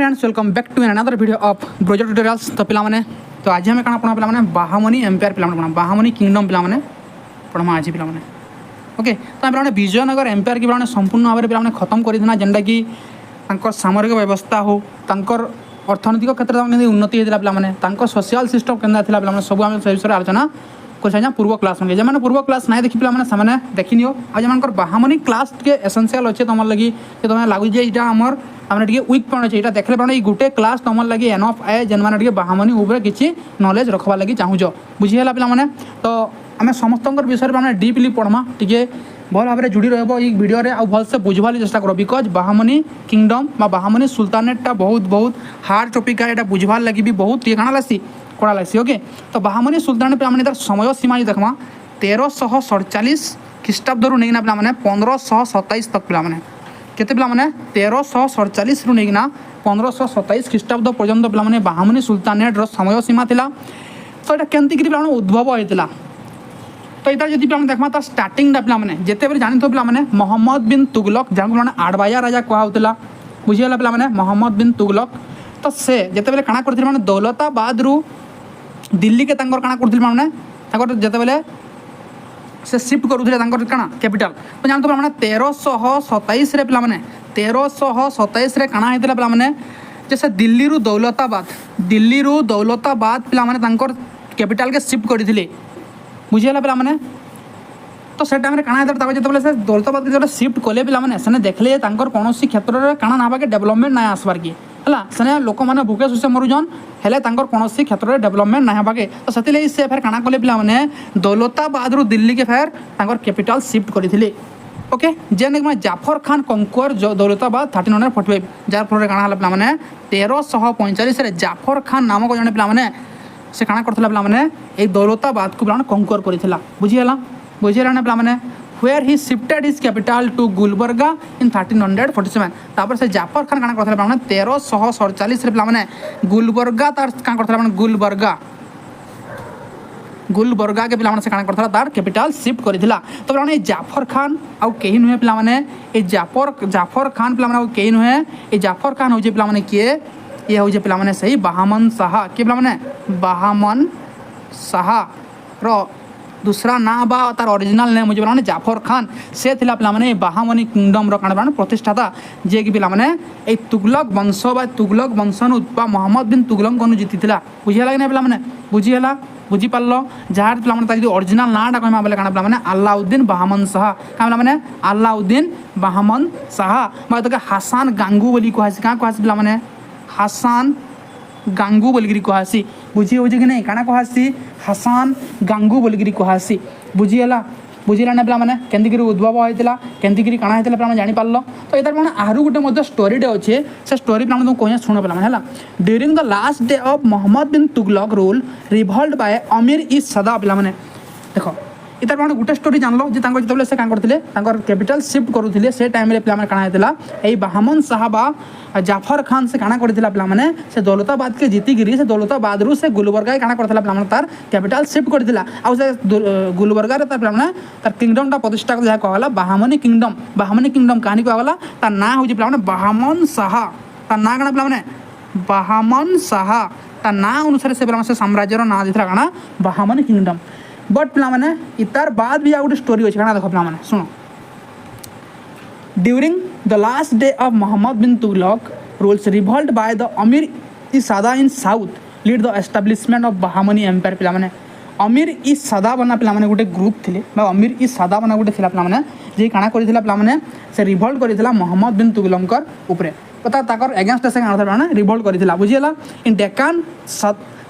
Friends welcome back to another video of browser tutorials. तो पिला माने तो आज हमें कଣା पढ़ा पिला बाहामनी एम्पायर पिला पढ़ा बाहामनी किंगडम पिला पढ़मा आज पिला ओके। तो पिला विजयनगर एम्पायर की पिला संपूर्ण भाव में पिला खत्म करना जेनटा कि सामरिक व्यवस्था हो अर्थनैतिक क्षेत्र में उन्नति होता पिला सोशल सिस्टम के पिला सब आम से विषय आलोचना कर पूर्व क्लास में जैसे पूर्व क्लास ना देखी पे देखी नियो आज जमान बाहामनी क्लास के एसेंशियल अच्छे तुम लगी तुम लगुचे यहाँ आमर आमने टे वीक पॉइंट अच्छे यहाँ देखले पाने गोटे क्लास तुम लगे एनफ आए जेन मैंने बाहामनी उपर किसी नॉलेज रखवा लगी चाहूच बुझीगला पे तो आम समस्त विषय में डीपली पढ़मा टे भल भाव में जोड़ी रीडियो आ भलसे बुझवार चेष्टा कर बिकज बाहामनी किंगडम बाहामनी सुल्तानेटा बहुत हार्ड टॉपिक है यहाँ बुझवार लगी भी बहुत काଣା लासी कड़ा लगी ओके। तो बाहामनी सुल्तानेट पे तार समय सीमा देखमा 1347 ख्रीष्टाब्द रू नहीं पे 1527 तक पे केते पे 1347 रू नहीं 1527 ख्रीष्टाब्द पर्यंत पे बाहामनी सुल्तानेट समय सीमा थिला। तो यहाँ केमती पे उद्भव होता तो इधर जब पे देखमा तार स्टार्टिंग पे जिते बेले जानी पे मोहम्मद बिन तुगलक जहाँ पे आड़बाया राजा कहला बुझीगला पे मोहम्मद बिन तुगलक। तो से जिते बेले काଣା करथिले दौलताबाद रू दिल्ली के काଣା करथिले जिते बेले से शिफ्ट करूथिले काଣା कैपिटल तो जानते पे 1327 रे पिला 1327 रे काଣା हेतिला पिला जैसे दिल्ली रू दौलताबाद पिला कैपिटल के शिफ्ट करथिले बुझीगला पिला तो से टाइम काଣା हेता जिते से दौलताबाद के जो शिफ्ट कले पिला से देखले कौन क्षेत्र में काଣା ना के डेवलपमेंट ना आसबार की है से लोक मैंने भूखे सुसे मरुजन हेले कौन क्षेत्र में डेवलपमेंट ना होबाके तो से से फेर काଣା कले पिला दौलताबाद रू दिल्ली के फेर कैपिटल शिफ्ट करथिले ओके। जेने मैं जाफर खान कंकुअर दौलताबाद 1345 जार फल काଣା हला पिला 1345 रे जाफर खान नामक जने पिला से काଣା करथिला पिला ए दौलताबाद को पिला कंकुअर करथिला बुझीगला ना पिला where he shifted his capital to Gulbarga in 1347 तापर से जाफर खान काଣା करथिला पिला 1347 रे पिला गुलबर्गा तार काଣା करथिला गुलबर्गा के पिला से काଣା करथिला तार कैपिटल शिफ्ट करथिला। तो पिला जाफर खान आउ केही नुहे पिला ए जाफर खान पिला केही नुहे ए जाफर खान हो जे पिला किए ये हो जे पिला सही बाहामन शाह के पिला बाहामन शाह रो दूसरा ना बा तार ओरिजिनल नेम मुझे पिला जाफर खान से थिला पिला बाहामनी किंगडम रो काଣା प्रतिष्ठाता जे कि पिला ए तुगलक वंश बा तुगलक वंशनु बा मोहम्मद बिन तुगलक को जीति थिला बुझीगला कि ना पिला बुझीगला बुझी पारल जहाँ पिला जो ओरिजिनल नाटा कहमा बोले काଣା पिला अलाउद्दीन बाहामन शाह क्या पिला अलाउद्दीन बाहामन शाह तो हासान गांगू बोली कहसी क्या कहसी पिला हासान गांगू बोलिकी कहसी बुझी हो कि नहीं काଣା कहसी हासान गांगू बोलिकी कहसी बुझीगला ना पिला केमती उद्भव होता केमती काଣା होता पिला जानी पारल। तो इधर पे आहू गोटे स्टोरीटे अच्छे से स्टोरी पे तुमको कह शुण पे है during the last day of Mohammad bin Tughlaq rule revolt by Amir i सदा पिला देख इधर पे गोटे स्टोरी जानल जो से क्या करते कैपिटल शिफ्ट करूँ से टाइम पे काଣା होता यही बाहामन शाह बा जाफर खान से काଣା करथिला पिला से दौलताबाद के जीतिकी से दौलताबाद रू से गुलबर्गा काଣା करथिला पिला तार कैपिटल शिफ्ट करथिला आ से गुलबर्गा तार पिला तार किंगडम टा प्रतिष्ठा जहाँ कहला बाहामनी किंगडम कहानी कहला तार ना हो पिला बाहामन शाह तार ना काଣା पिला बाहामन शाह तार ना अनुसार से पिला साम्राज्यर ना देथिला काଣା बाहामनी किंगडम। बट पिला इतार बाद भी आ गोटे स्टोरी अच्छे क्या देख पिला शुण during the last day of Mohammad bin Tughlaq rules revolt by the Amir e Sada in south lead the establishment of Bahmani empire पिला अमीर ई सादा बना पिला गोटे ग्रुप थे अमीर ई सादा बना गोटे पिला जी काଣା करथिला पिला से रिवोल्ट करथिला मोहम्मद बिन तुगलकर उपरे ताकर एगेंस्ट से पिला revolt करथिला बुझीगला in Deccan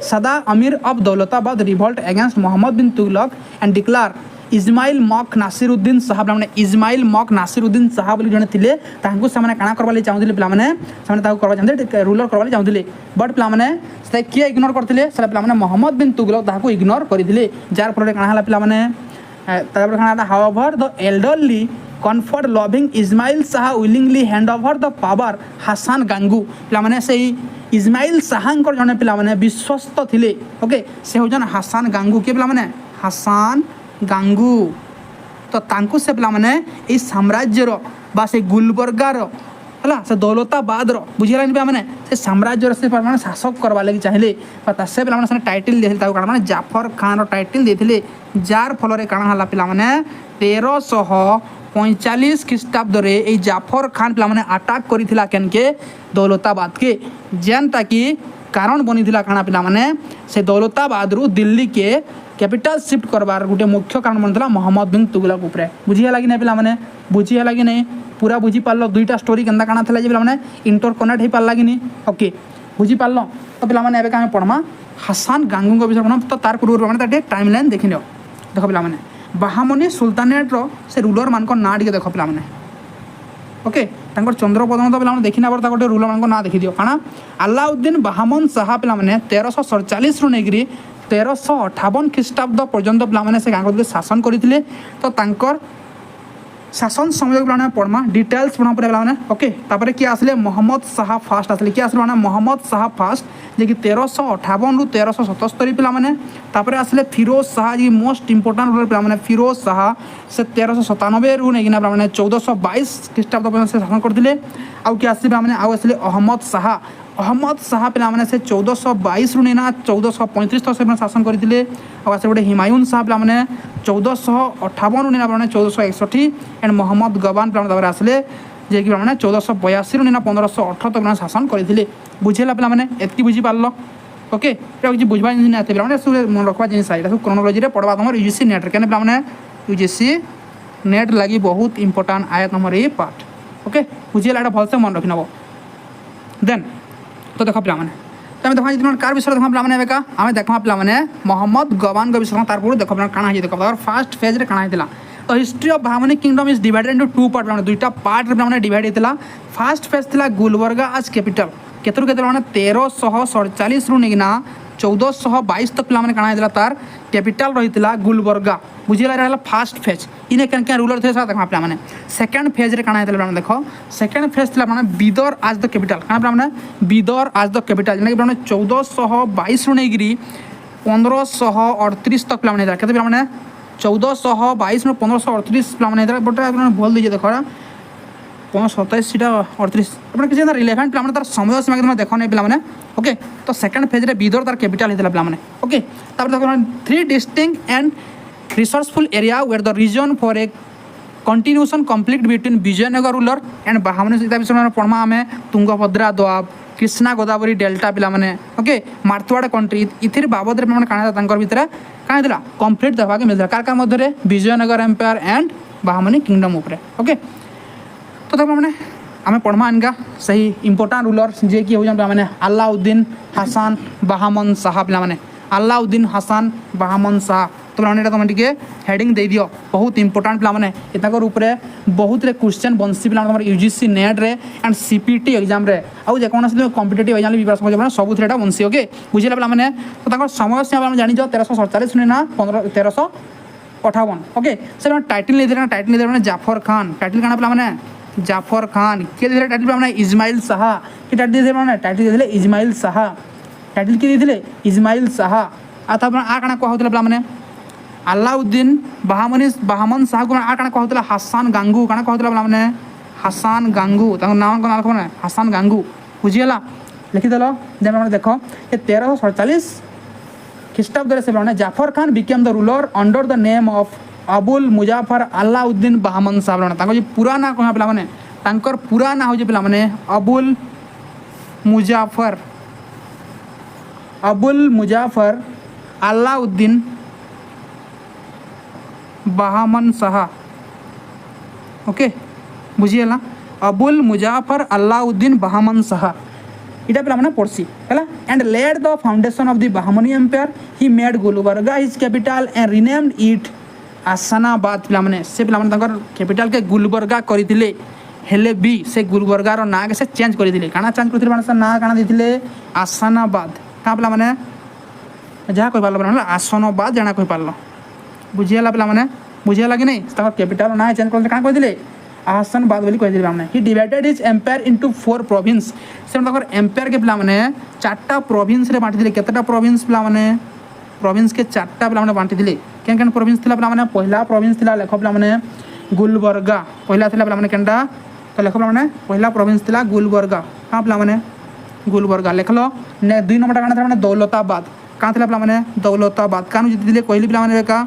Sada Amir of Daulatabad revolt against Muhammad bin Tughlaq and declare Ismail Mukh Nasiruddin Shah पिला इस्माइल मक नासिरुद्दीन शाह बोली जने थिले तांको से काଣା करवा चाहूले पिला चाहते रूलर करवा चाहते बट पिला से किए इग्नोर करते पिला मोहम्मद बिन तुगलक ताको इग्नोर करते जार फल काଣା हला पिला however the elderly comfort loving Ismail Shah willingly hand over the power Hasan Gangu पिला से इस्माइल शाह जने पिला विश्वस्त थिले ओके से होजन हासान गांगू के पिला हासान गांगू तो तांको से पिला साम्राज्यर बा से गुलबर्गार है से दौलताबाद बुझीगला पे से साम्राज्य से मैंने शासक करवा लगी चाहिए से पे टाइटल दे मैंने जाफर खान टाइटल देते जार फल पे 1345 ख्रीष्टाब्द ये जाफर खान पे आटाक करथिला केनके दौलताबाद के जेनटा कि कारण बनी काଣା पे से दौलताबाद रु दिल्ली के कैपिटल शिफ्ट करवार गोटे मुख्य कारण बनता मोहम्मद बिन तुगलक उपरे बुझीगला कि नहीं पे बुझीगला कि नहीं पूरा बुझी पार्ल दुईटा स्टोरी केनता काଣା था पे इंटर कनेक्ट हो पार्ला कि नहीं ओके बुझी पार्ल तो पे एवं पढ़मा हसन गांगू विषय पढ़ा तो तार पूर्व मैंने टाइम लाइन देखी नियो देख पे बाहामनी सुल्तानेट से रूलर मान ना टे देख पे ओके चंद्रपदन तो पे देखी ना गोटे रूलर मान ना देखी दियो काଣା अलाउद्दीन बाहामन शाह पे 1347 रु नहीं 1358 ख्रीष्टाब्द पर्यंत पे से गाँव शासन करते तो तांकर शासन समय पे पढ़मा डिटेल्स पढ़ा पे ओके तापर किए आसले मोहम्मद शाह फास्ट आसले किए आसले मोहम्मद शाह फास्ट जे कि 1358 रु 1377 पे आसले Firoz Shah ji most important ruler पे फिरोज शाह से 1397 रु नहीं 1422 ख्रीष्टाब्द पर्यंत से शासन करते आउ किए आसले आसले अहमद शाह पे से 1422 रु नहीं 1435 तक से शासन करते आसे गोटे हिमायून शाह पे 1458 रु नहीं 1461 एंड मोहम्मद गवान पे आसले जे कि 1482 रु नहीं 1518 तक शासन करते बुझेगा पे एति बुझी पार्ल ओके किसी बुझा जिन मन रखा जिन सब क्रोनोलोजी पढ़वा तुम यूजीसी नेट क्या पे यूजीसी नेट लगी बहुत इंपोर्टाट आए तुम ये पार्ट ओके बुझेगा ये भलसे मन रखी नब देन तो देख पे तो देखा जी कार विषय देखा पे एवं आम देखा पे मोहम्मद गवान विषय तार पूर्व देख पे काଣା देख फास्ट फेज रे काଣା होता तो history of Bahmani kingdom is divided into two part दुईटा पार्ट पे डिवाइड होता फास्ट फेज थी गुलबर्गा आज कैपिटल केतरु केते 1347 रु नहीं 1422 तक पे काଣା होता तार कैपिटल रही गुलबर्गा बुझीगला रहा फास्ट फेज इन्हें क्या रूलर थे देखा पे सेकेंड फेज रे काଣା होता देख सेकेंड फेज थी बीदर आज द कैपिटल क्या बीदर आज द कैपिटल जेना कि 1422 रु नहीं 1538 तक पे के 1422 में 1538 पे बट भूल दीजिए देख 27 38 किसी रिलेवेंट पे तार समय सीमा देख नहीं पे ओके तो सेकेंड फेज रे बीदर तार कैपिटल होता पे ओके देख 3 distinct and resourceful area where the region for a continuation conflict between Vijayanagar ruler and Bahmani विषय पढ़मा आम तुंगभद्रा दोआब कृष्णा गोदावरी डेल्टा पे ओके मारथवाड़ कंट्री इथिर बाबद भितर क्या होता कॉन्फ्लिक्ट देखा मिलता कार मध्य Vijayanagar empire and Bahmani kingdom उपरे ओके तो तक मैंने आम पढ़मा इनका सही इंपोर्टाट रूलर जे कि होने अलाउद्दीन हसन बाहामन शाह पे अलाउद्दीन हसन बाहामन शाह तो तुम टे हेडिंग दे दियो बहुत इंपोर्टाट पे ऊपर बहुत क्वेश्चन बनसी पे यूजीसी नेट रे एंड सीपीटी एग्जाम रे आउ जेकोसी कॉम्पिटिटिव एग्जाम प्रिपेरेसन सब बनसी ओके बुझेगा पे तो समय सीमा जानी 1347 ना 1358 ओके से टाइटल नहीं टाइटल नहीं जाफर खान टाइटल क्या पे जाफर खान किए टाइटल पे इस्माइल शाह कि टाइटल इस्माइल शाह टाइटल किए देते इस्माइल शाह आ काଣା कहूला पे अलाउद्दीन बाहामन शाह को काଣା कहूला हसन गांगू काଣା कहूला पे हसन गांगू नाम ना लिख हसन गांगू बुझीगला लिखिदेल जब देख ये 1347 ख्रीष्टाब्द से Jafar Khan became the ruler under the name of Abul Muzaffar Alauddin Bahman Shah जो पूरा ना कह पे पूरा ना हो पे अबुल मुजाफर अलाउद्दीन बाहामन शाह ओके बुझीगला अबुल मुजाफर अलाउद्दीन बाहामन शाह इटा पे पढ़सी है and laid the foundation of the Bahmani empire he made Gulbarga his capital and renamed it Ahsanabad पे से पे कैपिटल के गुलबर्गा करते हेले भी से गुलबर्गार ना के से चेंज करते काଣା चेंज करते ना काଣା देते आसनाबाद क्या पे जहाँ कही पार्ल आसनाबाद जाना कही पार्ल बुझीगला पे बुझीगला कि नहीं कैपिटल ना चेंज करते क्या कहते आसनाबाद बोली कही पे he divided his empire into 4 province से एम्पायर के पे 4टा प्रोविंस रे बांटी केतेटा प्रोविंस पे प्रोविंस के 4टा पे बांटी क्या प्रोविंस पे पहला प्रोविंस लेख पे गुलबर्गा पहला पे केनटा तो लेख पे पहला प्रोविंस थिला गुलबर्गा कहाँ पे गुलबर्गा लिख लो ने 2 नंबर काना था दौलताबाद कहाँ थिला पे दौलताबाद कान जीति कहली पे का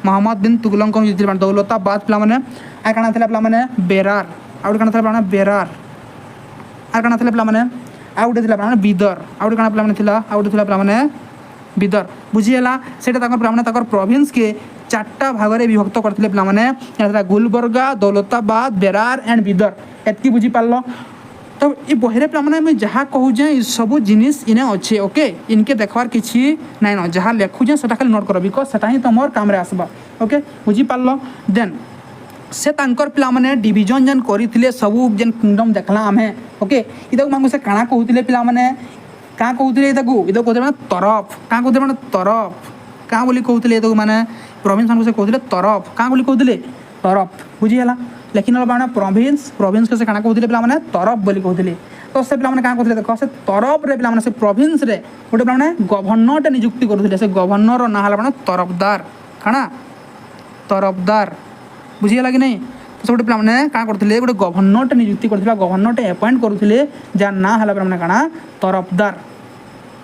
मोहम्मद बिन तुगलक जीति दौलताबाद पे आ काना थिला पे बेरार आउ काना थिला पे बेरार आ काना थिला पे आउ गोटे थिला पे बीदर आउ गोटे काना पे थिला आउ गोटे थिला पे बीदर बुझीगला से प्रोविंस के 4टा भाग में विभक्त करते पे गुलबर्गा दौलताबाद बेरार एंड बीदर एतकी बुझी पार तो ये बही पे जहाँ कहूचे सब जिनिस इने अच्छे ओके इनके देखबार किसी नाइन जहाँ लिखुचे से खाली नोट कर बिकज से तुम काम आसबा ओके बुझी पार देन से पे डिविजन जेन करते सबू जेन किंगडम देखला आम ओके इधर से काଣା कहते पे क्या कहते कहते तरफ क्या कहते तरफ क्या बोली कहते मैंने प्रोविंस से कहते तरफ क्या बोली कहते तरफ बुझीगला लेकिन पे प्रोविंस प्रोविंस से क्या कहते पे तरफ बोली कहते तो से पे क्या कहते देख से तरफ रे पे से प्रोविंस रे गोटे पे गवर्नर नियुक्ति करुले से गवर्नर ना है तरफदार काଣା तरफदार बुझीगला कि नहीं तो से गोटे पे क्या करते गोटे गवर्नर नियुक्ति करते गवर्नर अपॉइंट करुले जार ना है पे काଣା तरफदार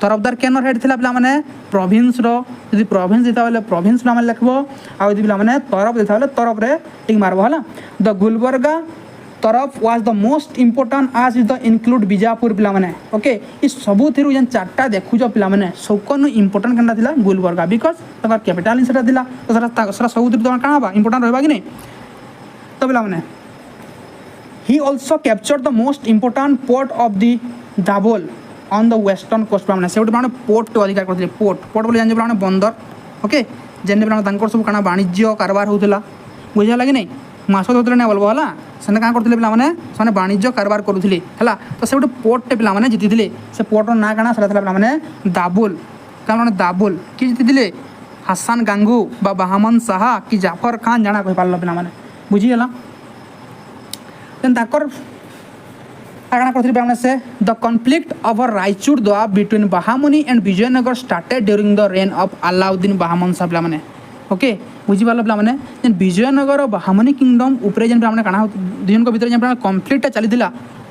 तरफदार केन हेड थिला पे प्रोविंस री प्रोविंस देता बेले प्रोविंस पे लिखब आदि पे तरफ देता बेले तरफ रे टिक मारब है द गुलबर्गा तरफ वाज द मोस्ट इम्पोर्टाट आज इज द इनक्लूड बीजापुर पे ओके ये सबू थी जेन 4टा देखुच पे सबकन इम्पोर्टाट क्या था गुलबर्गा बिकज तक कैपिटाल ही था तो सब क्या हाँ इम्पोर्टाट रहा कि नहीं तो पे ही also capture the most important port of the Dabhol on the western coast पे से गोटे पोर्ट टे अधिकार करते पोर्ट पोर्ट बोले जान बंदर ओके जेन पे सब क्या वाणिज्य कारबार होता बुझेगा कि नहीं माछ धरते नहीं बोलबो है से क्या करते पे वाणिज्य कारबार करुले है तो से गोटे पोर्ट टे पे जीति से पोर्टर ना क्या पे दाबुल क्या दाबुल किए जीति हासान गांगू बाहामन शाह कि जाफर खान जाना कही पार पे बुझीगला देन क्या करते से the conflict over Raichur Doab between Bahmani and Vijayanagar started during the reign of Alauddin Bahman Shah पे ओके बुझीपार पे जेन विजयनगर और बाहामनी किंगडम उपरे जेन पे काଣା दुजन भितर जेन कन्फ्लिक्टा चली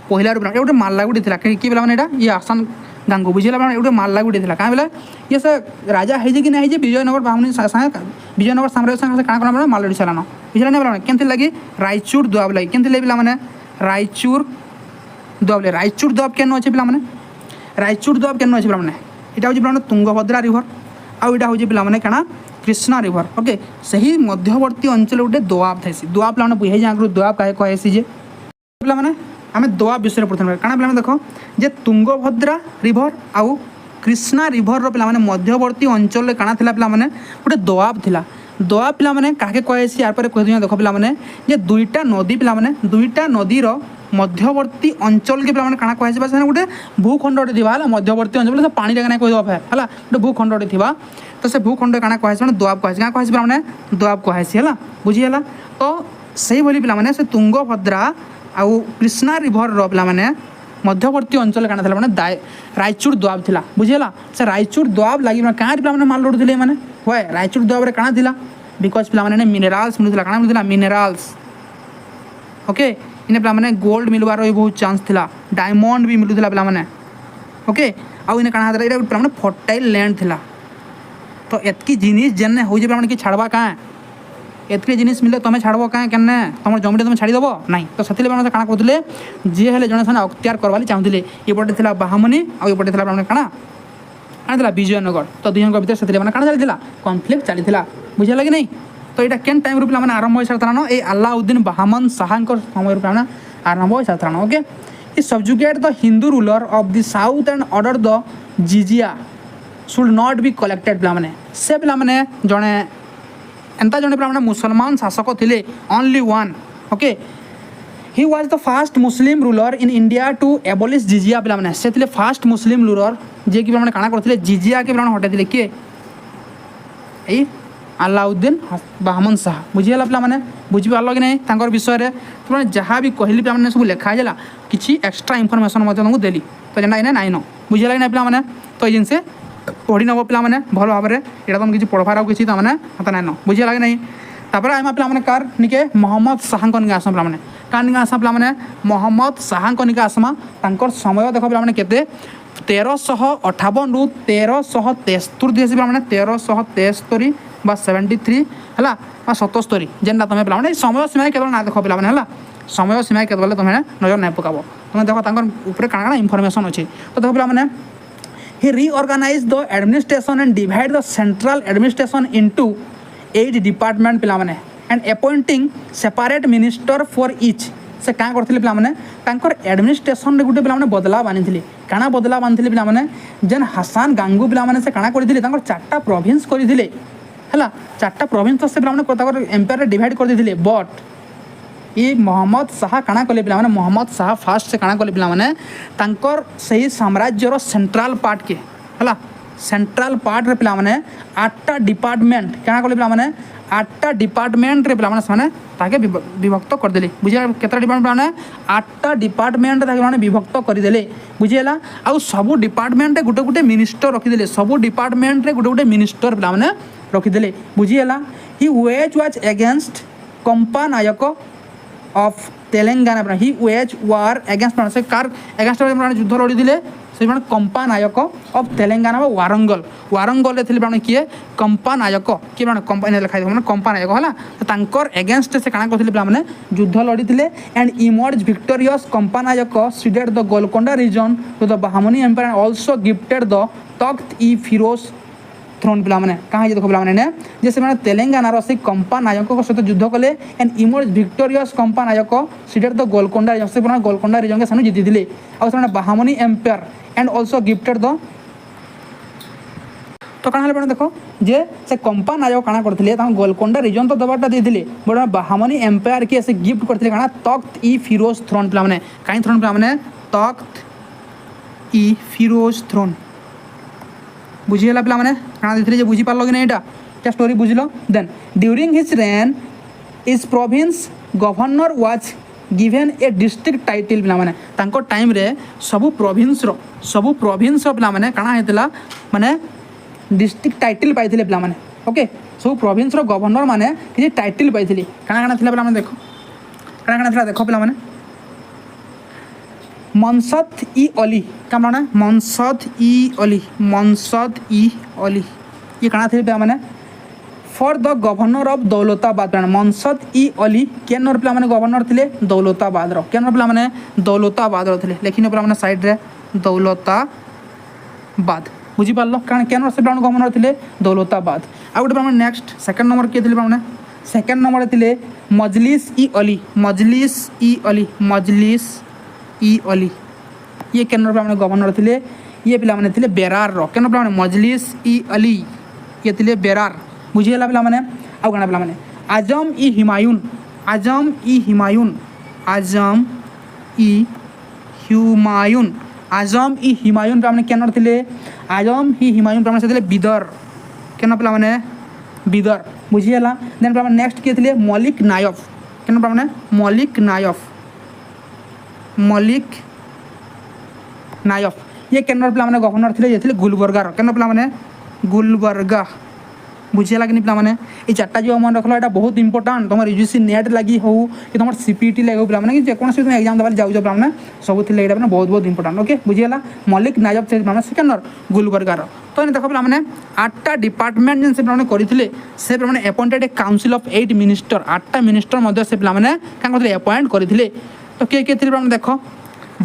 पहला गोटे माल्ला गुटी था कि पे ये आसान गांगू बुझीला पे गोटे माल्ला गुटी था क्या बोले ये से राजा है कि नहीं विजयनगर बाहामनी विजयनगर साम्राज्य संगे क्या करना मालड़ी चलाना बुझला नहीं पे लगी रायचूर दोआब लगी के पे रायचूर दोआब रायचूर दोआब केन अच्छे पे रायचूर दोआब केन अच्छे पे यहाँ हूँ तुंगभद्रा रिभर आउ यहाँ हूँ पे क्या कृष्णा रिभर ओके सही मध्यवर्ती अंचल गोटे दोआब थे दोआब पे बुझे आगु दोआब कहे कहेसी जे पे आम दोआब विषय पढ़ते क्या पे देख जे तुंगभद्रा रिभर आउ कृष्णा रिभर पे मध्यवर्ती अंचल क्या था पे गोटे दोआब था दोआब पे क्या कहेसी यार पर कह देख पे 2टा नदी पे 2टा नदीर मध्यवर्ती अंचल के पे क्या कहे गोटे भूखंड थी मध्यवर्ती अंचल से पानी जगह कहीदेव है गोटे भूखंड थी तो से भूखंड क्या कहे दोआब कहे क्या कहे पे दोआब कहेसी है बुझीगला तो से भाई पे से तुंगभद्रा आउ कृष्णा रिभर पे मध्यवर्ती अंचल क्या था रायचूर दोआब था बुझीगला से रायचूर दोआब लगी क्या पे माल लड़ुले मैंने हुए रायचूर दोआब क्या था बिकज पे मिनेराल्स मिलूला क्या मिलूला मिनेराल्स ओके इन पे गोल्ड मिलवार भी बहुत चांस था डायमंड भी मिलूला पे ओके आउ इन क्या पे फर्टाइल लैंड था तो एतकी जिनिस जेन हो कि छाड़वा क्या एतकी जिनिस मिले तुम्हें छाड़ब क्या केने तुम जमीन तुम छाड़ीदेव ना तो से क्या कहते जी है जन से अख्तियार करवाली चाहूले ये पटे था बाहामनी आउ ये पटे था क्या विजयनगर तो दुजन भितर से क्या चली कन्फ्लिक्ट चली बुझेगा कि नहीं तो यहाँ केन टाइम रू पे आरंभ हो सारी ये अलाउद्दीन बाहामन शाह समय पे आरंभ हो सारी ओके ये subjugate the Hindu ruler of the south and order the jizya should not be collected पे से पे जड़े एंता जड़े पे मुसलमान शासक थे only one okay he was the first Muslim ruler in India to abolish jizya पे से फास्ट मुस्लिम रूलर जे कि क्या करते जिजिया के हटाई किए यही अलाउद्दीन बाहामन शाह बुझीगला पे बुझीपार कि नहीं विषय में तो जहाँ भी कहली पे सब लिखाई किसी एक्सट्रा इनफर्मेशन तुमको देली तो जेना इन्हें नाइन बुझीगला कि नहीं पे तो ये जिनसे पढ़ी नब पे भल भाव में यहाँ तुम किसी पढ़वार आउ किसी हाथ नाइन बुझीगला कि नहीं तापर आम पे कार निके मोहम्मद शाह के आस पे कानिका आसमा पे मैंने मोहम्मद शाह कनिका आसमा तांकर समय देख पे मैंने केते 1358 रु 1373 मैंने 1373 बा 73 है 77 जेनटा तुम पे समय सीमा केवल ना देख पे है समय सीमा केवल तुम नजर नहीं पकाब तुम देख ऊपर काण इनफर्मेशन अच्छे तो देख पे मैंने he reorganized the administration and divide the central administration into 8 department पिला माने and appointing separate minister for each से क्या करथिले पिला माने तांकर एडमिनिस्ट्रेशन रे गुटे पिला माने बदलाव आनिथिले काना बदलाव आनिथिले पिला माने जेन हसन गांगू पिला माने से काना करथिले तांकर चारटा प्रोविंस करथिले हला चारटा प्रोविंस से पिला माने तांकर एम्पायर रे डिवाइड कर दिथिले बट ये मोहम्मद शाह काଣା कले पिला माने मोहम्मद शाह फास्ट से काଣା कले पिला माने तांकर सही साम्राज्यर सेंट्रल पार्ट के हला सेंट्रल पार्ट रे पिला माने 8टा डिपार्टमेंट काଣା कले पिला माने 8टा डिपार्टमेंट रे पिला माने माने ताके विभक्त कर देले बुझिया केतरा डिपार्टमेंट माने 8टा डिपार्टमेंट ताके माने विभक्त कर देले बुझियला आ सब डिपार्टमेंट रे गुटे गुटे मिनिस्टर रखि देले सब डिपार्टमेंट रे गुटे गुटे मिनिस्टर पिला माने रखि देले बुझियला he waged was against Kampa Nayak of Telangana he waged war against से कार अगेंस्ट युद्ध लड़ी दिले से कंपा नायक ऑफ तेलंगाना वारंगल वारंगल थे किए कंपा नायक किए कंपा लिखाई मैंने कंपा नायक है तो तांकर एगेंस्ट से काଣା करथिले मैंने युद्ध लड़ी थे and emerge victorious Kampa Nayak ceded the Golconda region to the Bahmani empire and also gifted the Takht e Firoz throne पिला माने कहाँ देख पिला माने जे से माने तेलंगाना से कंपा नायक सहित युद्ध कले and emerge victorious Kampa Nayak ceded the Golconda region से गोलकोंडा रीजन के सामने जीति दिले और से Bahmani empire and also gifted the तो काना हले देखो जे से कंपा नायक काना करथिले ता गोलकोंडा रीजन तो दबाटा देथिले बड बहामनी एम्पायर के से गिफ्ट करथिले काना तख्त ई फिरोज थ्रोन पिला माने काई थ्रोन पिला माने तख्त ई फिरोज थ्रोन बुझीगला पिला माने काना देथिले जे बुझी पारलो कि नै एटा क्या स्टोरी बुझलो then during his reign is province governor was given a district title पिला माने तांको टाइम रे सब प्रोविंस पिला माने काना हेतला माने डिस्ट्रिक्ट टाइटल पाइथिले पिला माने ओके सब प्रोविंस रो गवर्नर माने कि टाइटल पाइथिले काना काना थिला पिला माने देखो काना काना थिला देखो पिला माने मनसद ई अली क्या माने मनसद ई अली ये काना थे पिला माने for the governor of Daulatabad Masnad e Ali केनर पिला माने गवर्नर थिले दौलताबाद रो केनर पिला माने दौलताबाद रो थिले लेकिन पिला माने साइड रे दौलताबाद बुझी पारलो कारण केनर से पिला गवर्नर थिले दौलताबाद आ गुटे पिला माने नेक्स्ट सेकंड नंबर के थिले पिला माने सेकंड नंबर थिले मजलिस ई अली ये केनर पिला माने गवर्नर थिले ये पिला माने थिले बेरार रो केनर पिला माने मजलिस ई अली ये थिले बेरार बुझीगला पिला माने आ गाना पिला माने आजम ई हिमायून पिला माने केनर थिले आजम ई हिमायून पिला माने थिले बिदर केनर पिला माने बिदर बुझीगला देन पिला माने नेक्स्ट के थिले मलिक नायफ केनर पिला माने मलिक नायफ ये केनर पिला माने गवर्नर थिले ये थिले गुलबर्गा केनर पिला माने गुलबर्गा बुझीगला कि पिला माने ये चारटा जो मन रखलो एटा बहुत इंपोर्टेंट तुम यूजीसी नेट लगी हो कि तुम सीपीटी लगे पिला माने कि जेकोसी तुम एग्जाम देबार जाउ पिला माने सब थिले एटा माने बहुत बहुत इंपोर्टेंट ओके बुझीगला मलिक नायफ से माने सेकंडर गुलबर्गा तो ये देखो पिला माने 8टा डिपार्टमेंट जिन से पिला माने करिथिले से पिला माने appointed a council of 8 minister 8टा मिनिस्टर मध्ये से पिला माने का करथिले अपॉइंट करिथिले तो के थिले पिला माने देखो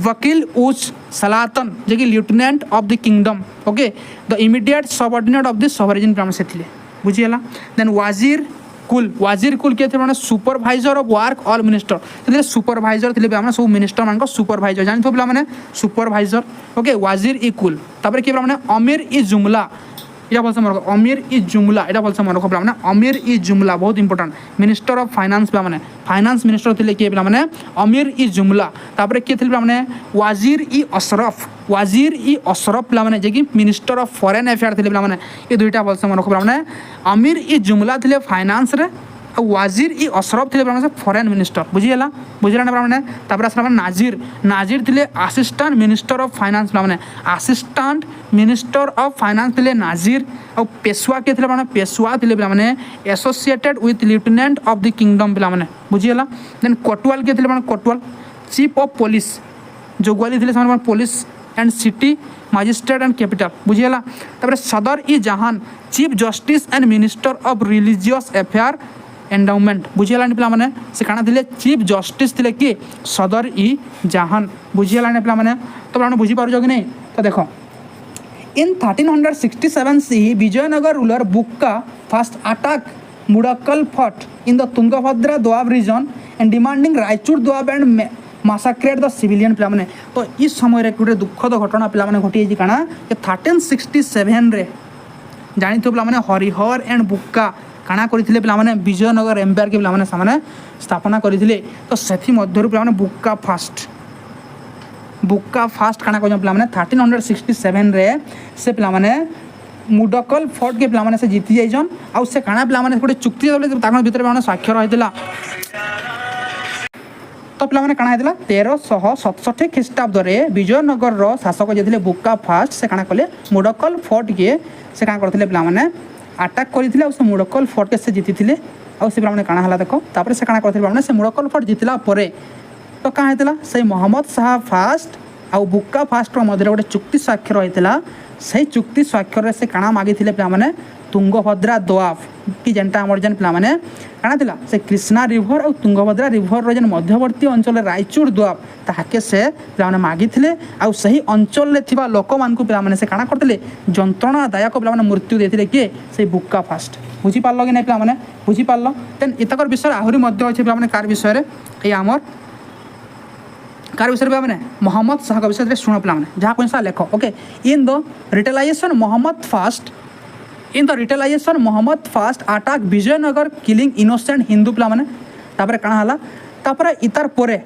वकील उस सलातन जे कि lieutenant of the kingdom okay the immediate subordinate of the sovereign पिला से थिले बुझीगला देन वाजिर कुल के थे माने supervisor of work all minister थे सुपरवाइजर थे माने सब मिनिस्टर मान सुपरवाइजर जानि तो पिला माने सुपरवाइजर ओके वाजिर ई कुल तापर के माने अमीर ई जुमला এটা বলছে মনে রাখো अमीर ई जुमला এটা বলছে মনে রাখো মানে अमीर ई जुमला बहुत इंपोर्टेंट मिनिस्टर ऑफ फाइनेंस पिला माने फाइनेंस मिनिस्टर थिले के पिला माने अमीर ई जुमला तापर के थिले माने वाजिर ई अशरफ पिला माने जे कि मिनिस्टर ऑफ फॉरेन अफेयर थिले पिला माने ये दुईटा बोलছে মনে রাখো माने अमीर ई जुमला थिले फाइनेंस रे ଆଉ ୱାଜିର ଇ ଅଶରଫ ଥିଲେ ପିଲାମାନେ ଫରେନ୍ ମିନିଷ୍ଟର ବୁଝିଗଲା ବୁଝିଲା ନା ପିଲାମାନେ ତାପରେ ଆସିଲା ନାଜିର ନାଜିର ଥିଲେ ଆସିଷ୍ଟାଣ୍ଟ ମିନିଷ୍ଟର ଅଫ୍ ଫାଇନାନ୍ସ ପିଲାମାନେ ଆସିଷ୍ଟାଣ୍ଟ ମିନିଷ୍ଟର ଅଫ୍ ଫାଇନାନ୍ସ ଥିଲେ ନାଜିର ଆଉ ପେଶୱା କିଏ ଥିଲେ ପିଲାମାନେ ପେଶୱା ଥିଲେ ପିଲାମାନେ associated with lieutenant of the kingdom ପିଲାମାନେ ବୁଝିଗଲା ଦେନ୍ କୋଟୱାଲ କିଏ ଥିଲେ ପିଲାମାନେ କୋଟୱାଲ ଚିଫ୍ ଅଫ୍ ପୋଲିସ ଯୋଗୱାଲି ଥିଲେ ସେମାନେ police and city magistrate and capital बुझीगला तापर Sadr e Jahan chief justice and minister of religious affair endowment बुझीगला पिला माने से काना थिले चीफ जस्टिस थिले कि सदर इ जहान बुझीगला पिला माने तो आपण बुझी पारु कि नहीं तो देखो in 1367 C Vijayanagar ruler Bukka first attack Mudkal fort in the Tungabhadra Doab region and demanding Raichur Doab and massacred the civilian पिला माने तो इस समय रे गोटे दुखद घटना पिला माने घटी जे काना 1367 रे जानि तो पिला माने हरिहर एंड बुक्का काना करिथिले पिला माने विजयनगर एम्पायर के पिला माने सामने स्थापना करिथिले तो सेथि मध्यरु पिला माने बुक्का फास्ट काना कोन पिला माने 1367 रे से पिला माने मुडकल फोर्ट के पिला माने से जीति जाइजन आ से काना पिला माने गोटे चुक्ति ताकन भीतर माने स्वाक्षर होइतिला तो पिला काना है 1367 ख्रीष्टाब्द विजयनगर शासक जो बुक्का फास्ट से काना कले मुडकल फोर्ट के से काना करथिले पिला माने अटैक करथिले और से मुडकल फोर्ट के से जीति थिले और से पिला माने काना हला देखो तापर से काना करथिले माने से मुडकल फोर्ट जीतिला परे तो काना हेतला से मोहम्मद शाह फास्ट और बुक्का फास्ट मध्य गोटे चुक्ति स्वाक्षर होइतिला से चुक्ति स्वाक्षर से काना मागी थिले पिला माने तुंगभद्रा दोआब कि जेनटा हमर जेन पिला माने काना थिला से कृष्णा रिवर और तुंगभद्रा रिवर रो जेन मध्यवर्ती अंचल रायचूर दोआब ताके से पिला माने मागी थिले और सही अंचल ले थिबा लोक मान को पिला माने से काना करथिले जंत्रणादायक पिला माने मृत्यु देथिले कि से बुक्का फास्ट बुझी पारलो कि नै पिला माने बुझी पारलो देन इतकर विषय आहुरी मध्य अछि पिला माने कार विषय रे ए हमर कार विषय मैंने मोहम्मद शाह का विषय शुण पिला जहाँ कौन सा लेख okay in the retaliation Mohammad first attack Vijayanagar killing innocent Hindu पिला माने तापर काना हला तापर इतार परे